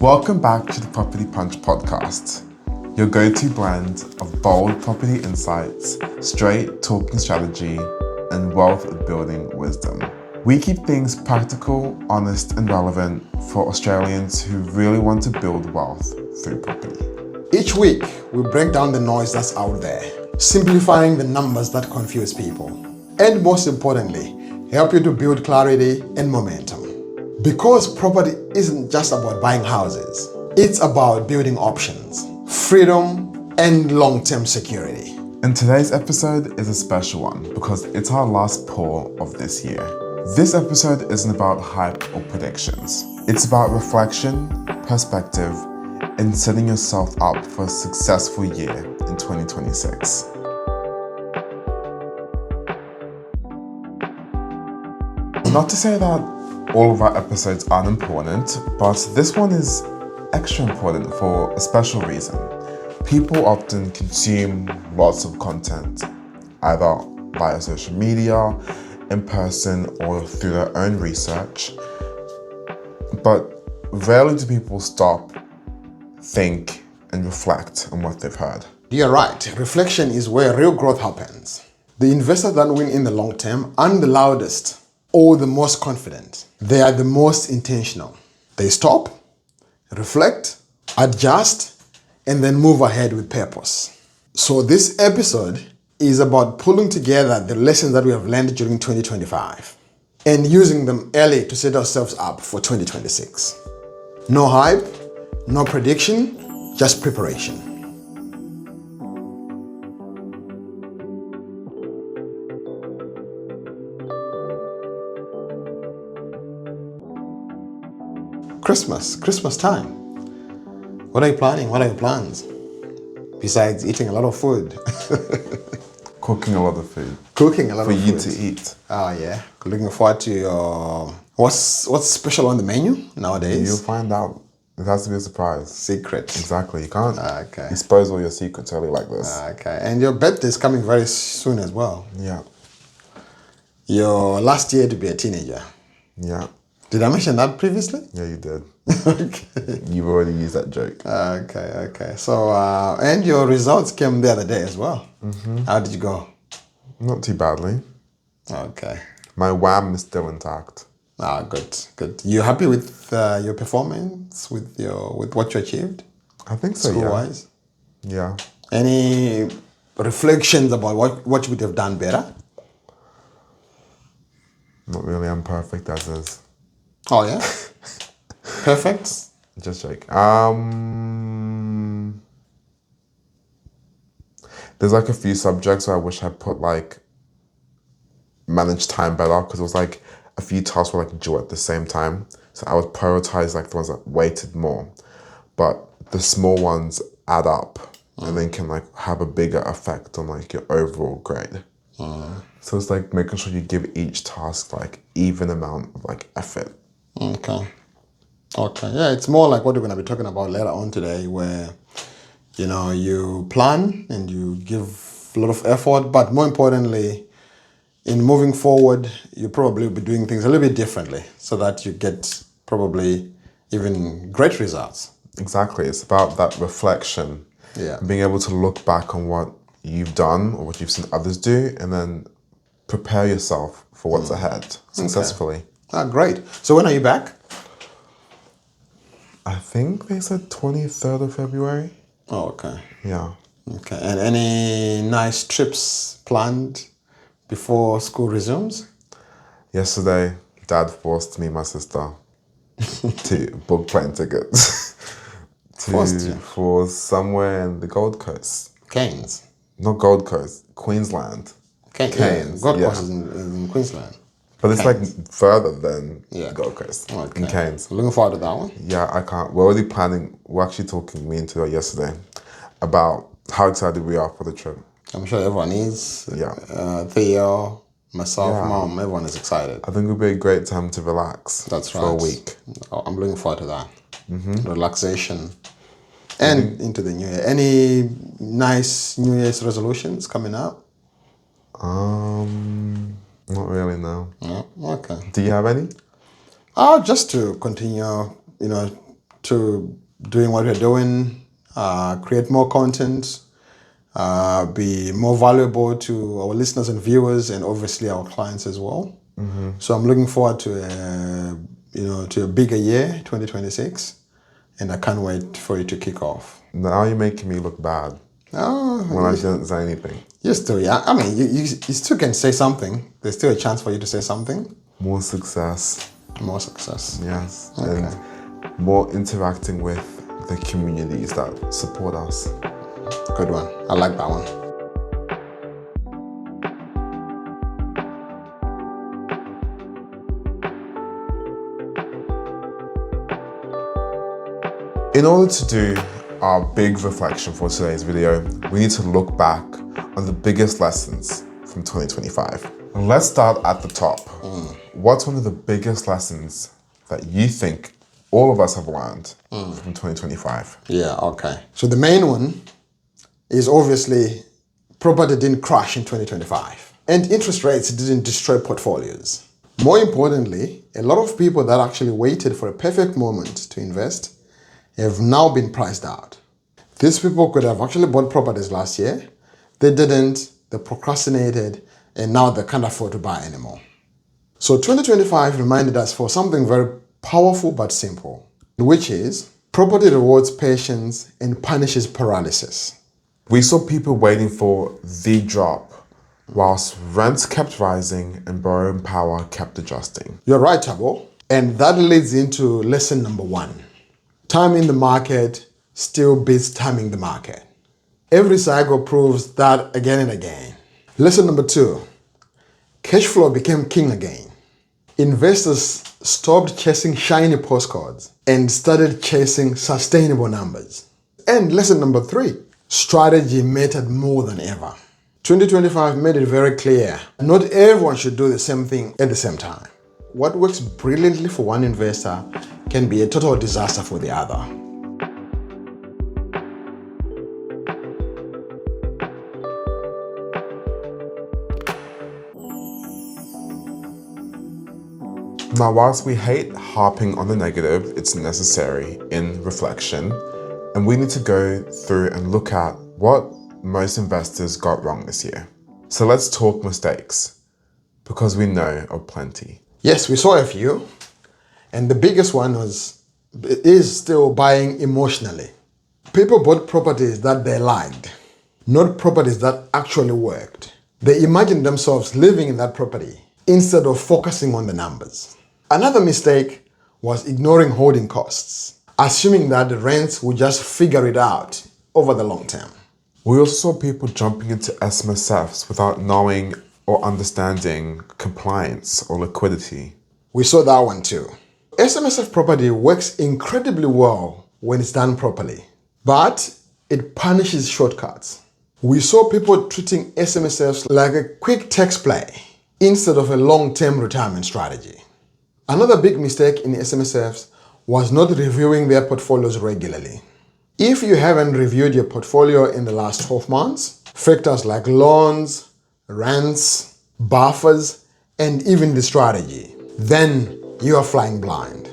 Welcome back to the Property Punch podcast, your go-to blend of bold property insights, straight talking strategy, and wealth building wisdom. We keep things practical, honest, and relevant for Australians who really want to build wealth through property. Each week, we break down the noise that's out there, simplifying the numbers that confuse people, and most importantly, help you to build clarity and momentum. Because property isn't just about buying houses, it's about building options, freedom, and long-term security. And today's episode is a special one because it's our last pour of this year. This episode isn't about hype or predictions. It's about reflection, perspective, and setting yourself up for a successful year in 2026. Not to say that all of our episodes aren't important, but this one is extra important for a special reason. People often consume lots of content, either via social media, in person, or through their own research. But rarely do people stop, think, and reflect on what they've heard. You're right, reflection is where real growth happens. The investors that win in the long term aren't the loudest or the most confident. They are the most intentional. They stop, reflect, adjust, and then move ahead with purpose. So this episode is about pulling together the lessons that we have learned during 2025 and using them early to set ourselves up for 2026. No hype, no prediction, just preparation. Christmas time. What are you planning? What are your plans? Besides eating a lot of food. Cooking a lot of food. Cooking a lot for of you food. to eat. Oh yeah. Looking forward to your... What's special on the menu nowadays? You'll find out. It has to be a surprise. Secret. Exactly. You can't Okay. expose all your secrets early like this. Okay. And your birthday is coming very soon as well. Yeah. Your last year to be a teenager. Yeah. Did I mention that previously? Yeah, you did. Okay. You've already used that joke. Okay. So, and your results came the other day as well. Mm-hmm. How did you go? Not too badly. Okay. My wham is still intact. Good. You happy with your performance, with what you achieved? I think so, school-wise? Yeah. Any reflections about what you would have done better? Not really. I'm perfect as is. Oh yeah? Perfect? Just joke. There's like a few subjects where I wish I put like managed time better because it was like a few tasks were like due at the same time. So I would prioritize like the ones that weighted more. But the small ones add up and then can like have a bigger effect on like your overall grade. So it's like making sure you give each task like even amount of like effort. Okay. Yeah, it's more like what we're going to be talking about later on today where, you plan and you give a lot of effort, but more importantly, in moving forward, you probably will be doing things a little bit differently so that you get probably even great results. Exactly. It's about that reflection. Yeah. Being able to look back on what you've done or what you've seen others do and then prepare yourself for what's ahead successfully. Okay. Great. So when are you back? I think they said 23rd of February. Oh, okay. Yeah. Okay. And any nice trips planned before school resumes? Yesterday, Dad forced me and my sister to book plane tickets for somewhere in the Gold Coast. Cairns. Not Gold Coast, Queensland. Cairns. Gold Coast is in Queensland. But it's Cairns. like further than Gold Coast. Okay. In Cairns. Looking forward to that one. Yeah, I can't. We're already planning. We're actually talking, me and Tito yesterday, about how excited we are for the trip. I'm sure everyone is. Yeah. Theo, myself, Yeah. Mom, everyone is excited. I think it would be a great time to relax. That's for right. a week. I'm looking forward to that. Relaxation. And into the new year. Any nice New Year's resolutions coming up? Not really, no. No? Okay. Do you have any? Just to continue, to doing what we're doing, create more content, be more valuable to our listeners and viewers, and obviously our clients as well. So I'm looking forward to to a bigger year, 2026, and I can't wait for it to kick off. Now you're making me look bad when I didn't say anything. You're still young. I mean, you still can say something. There's still a chance for you to say something. More success. More success. Yes. Okay. And more interacting with the communities that support us. Good one. I like that one. In order to do our big reflection for today's video, we need to look back on the biggest lessons from 2025. Let's start at the top. What's one of the biggest lessons that you think all of us have learned from 2025? Yeah, okay. So the main one is obviously property didn't crash in 2025 and interest rates didn't destroy portfolios. More importantly, a lot of people that actually waited for a perfect moment to invest have now been priced out. These people could have actually bought properties last year. They didn't, they procrastinated, and now they can't afford to buy anymore. So 2025 reminded us for something very powerful but simple, which is property rewards patience and punishes paralysis. We saw people waiting for the drop whilst rents kept rising and borrowing power kept adjusting. You're right, Tabo. And that leads into lesson number 1. Timing the market still beats timing the market. Every cycle proves that again and again. Lesson number 2. Cash flow became king again. Investors stopped chasing shiny postcards and started chasing sustainable numbers. And lesson number 3. Strategy mattered more than ever. 2025 made it very clear not everyone should do the same thing at the same time. What works brilliantly for one investor can be a total disaster for the other. Now, whilst we hate harping on the negative, it's necessary in reflection, and we need to go through and look at what most investors got wrong this year. So let's talk mistakes, because we know of plenty. Yes, we saw a few, and the biggest one is still buying emotionally. People bought properties that they liked, not properties that actually worked. They imagined themselves living in that property instead of focusing on the numbers. Another mistake was ignoring holding costs, assuming that the rents would just figure it out over the long term. We also saw people jumping into SMSFs without knowing or understanding compliance or liquidity. We saw that one too. SMSF property works incredibly well when it's done properly, but it punishes shortcuts. We saw people treating SMSFs like a quick tax play instead of a long-term retirement strategy. Another big mistake in SMSFs was not reviewing their portfolios regularly. If you haven't reviewed your portfolio in the last 12 months, factors like loans, rents, buffers, and even the strategy, then you are flying blind.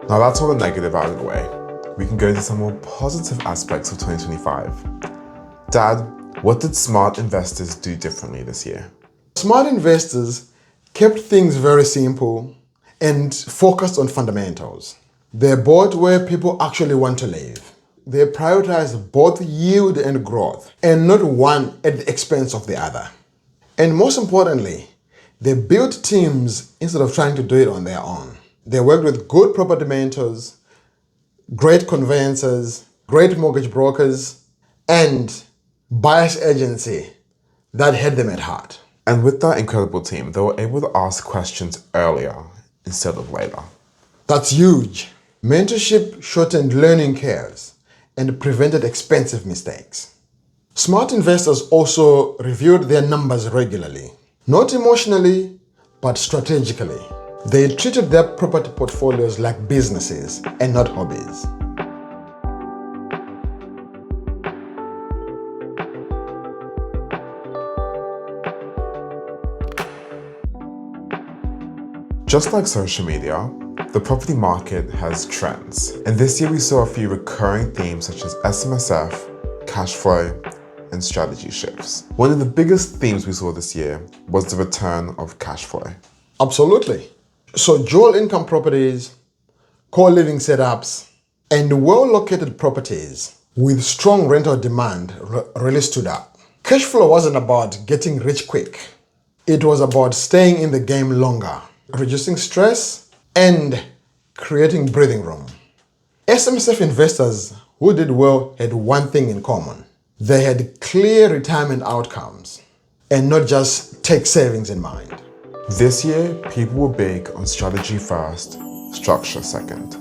Now that's all the negative out of the way. We can go into some more positive aspects of 2025. Dad, what did smart investors do differently this year? Smart investors kept things very simple and focused on fundamentals. They bought where people actually want to live. They prioritized both yield and growth, and not one at the expense of the other. And most importantly, they built teams instead of trying to do it on their own. They worked with good property mentors, great conveyancers, great mortgage brokers, and buyer's agency that had them at heart. And with that incredible team, they were able to ask questions earlier instead of later. That's huge. Mentorship shortened learning curves and prevented expensive mistakes. Smart investors also reviewed their numbers regularly, not emotionally, but strategically. They treated their property portfolios like businesses and not hobbies. Just like social media, the property market has trends. And this year we saw a few recurring themes such as SMSF, cash flow, and strategy shifts. One of the biggest themes we saw this year was the return of cash flow. Absolutely. So dual income properties, co-living setups, and well-located properties with strong rental demand really stood out. Cash flow wasn't about getting rich quick. It was about staying in the game longer, reducing stress, and creating breathing room. SMSF investors who did well had one thing in common. They had clear retirement outcomes and not just take savings in mind. This year, people were big on strategy first, structure second.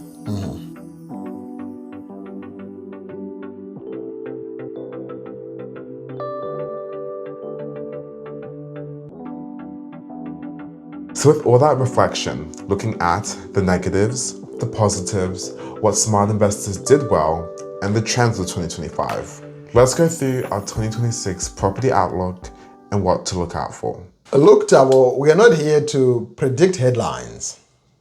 So with all that reflection, looking at the negatives, the positives, what smart investors did well, and the trends of 2025, let's go through our 2026 property outlook and what to look out for. Look, Tabo, we are not here to predict headlines,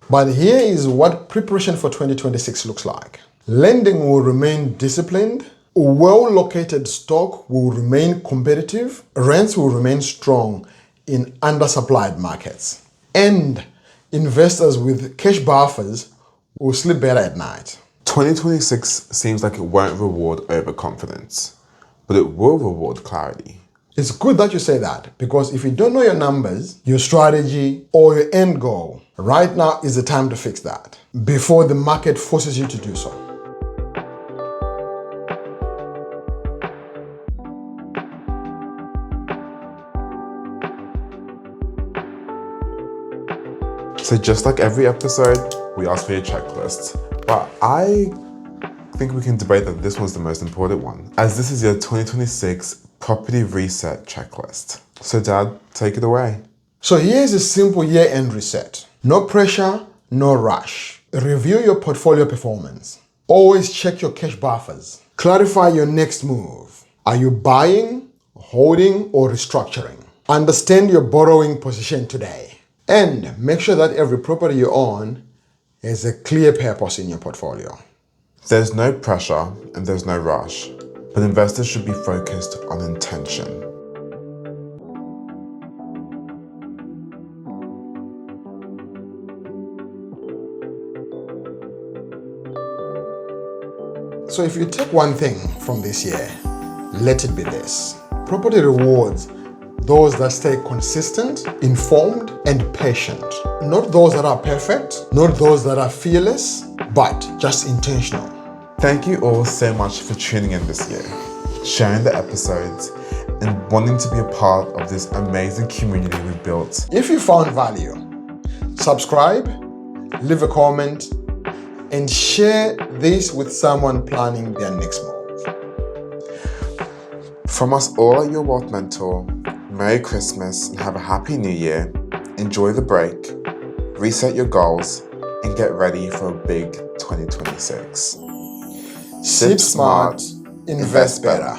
but here is what preparation for 2026 looks like. Lending will remain disciplined, well-located stock will remain competitive, rents will remain strong in undersupplied markets, and investors with cash buffers will sleep better at night. 2026 seems like it won't reward overconfidence, but it will reward clarity. It's good that you say that, because if you don't know your numbers, your strategy, or your end goal, right now is the time to fix that before the market forces you to do so. So just like every episode, we ask for your checklist, but I think we can debate that this one's the most important one, as this is your 2026 property reset checklist. So Dad, take it away. So here's a simple year-end reset. No pressure, no rush. Review your portfolio performance. Always check your cash buffers. Clarify your next move. Are you buying, holding, or restructuring? Understand your borrowing position today. And make sure that every property you own has a clear purpose in your portfolio. There's no pressure and there's no rush, but investors should be focused on intention. So if you take one thing from this year, let it be this. Property rewards those that stay consistent, informed, and patient. Not those that are perfect, not those that are fearless, but just intentional. Thank you all so much for tuning in this year, sharing the episodes, and wanting to be a part of this amazing community we've built. If you found value, subscribe, leave a comment, and share this with someone planning their next move. From us all at Your Wealth Mentor, Merry Christmas and have a Happy New Year. Enjoy the break, reset your goals, and get ready for a big 2026. Sip smart, invest better.